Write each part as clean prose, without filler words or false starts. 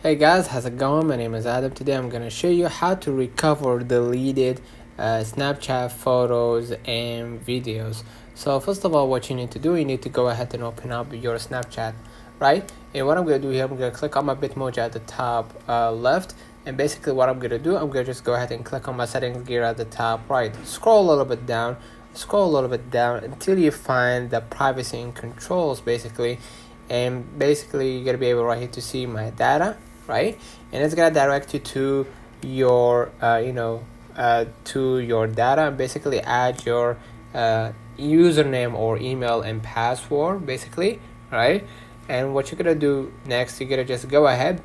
Hey guys, how's it going? My name is Adam. Today I'm gonna show you how to recover deleted Snapchat photos and videos. So first of all, what you need to do, you need to go ahead and open up your Snapchat, right? And what I'm gonna do here, I'm gonna click on my Bitmoji at the top left, and basically what I'm gonna do, I'm gonna just go ahead and click on my settings gear at the top right. Scroll a little bit down, until you find the privacy and controls basically, and basically you're gonna be able right here to see my data, right? And it's gonna direct you to your to your data, and basically add your username or email and password basically, right? And what you're gonna do next, you're gonna just go ahead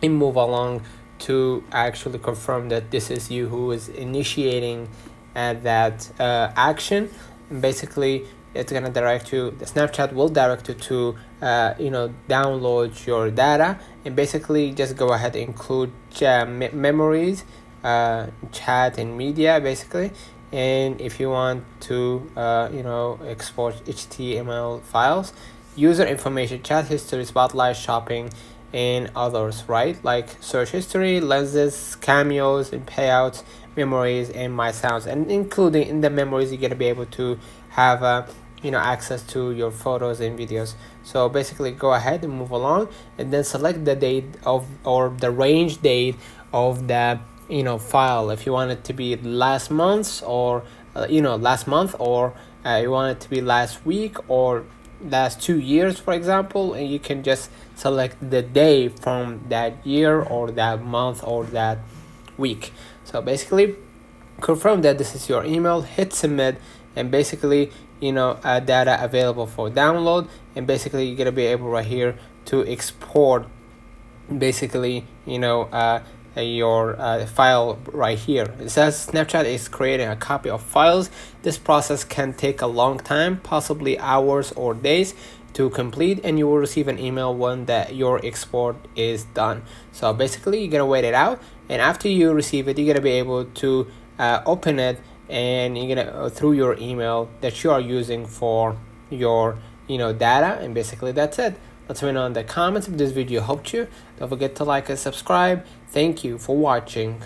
and move along to actually confirm that this is you who is initiating that action. And basically it's gonna direct you, the Snapchat will direct you to download your data, and basically just go ahead and include memories, chat and media basically. And if you want to export HTML files, user information, chat history, spotlight, shopping, and others, right? Like search history, lenses, cameos and payouts, memories, and my sounds. And including in the memories, you're gonna be able to have access to your photos and videos. So basically go ahead and move along, and then select the date of, or the range date of the file. If you want it to be last month, or last month, or you want it to be last week or last 2 years, for example, and you can just select the day from that year or that month or that week. So basically confirm that this is your email, hit submit, and basically data available for download. And basically you're gonna be able right here to export basically your file right here. It says Snapchat is creating a copy of files. This process can take a long time, possibly hours or days to complete, and you will receive an email when that your export is done. So basically you're gonna wait it out, and after you receive it, you're gonna be able to open it, and you're gonna through your email that you are using for your data. And basically that's it. Let me know in the comments if this video helped you. Don't forget to like and subscribe. Thank you for watching.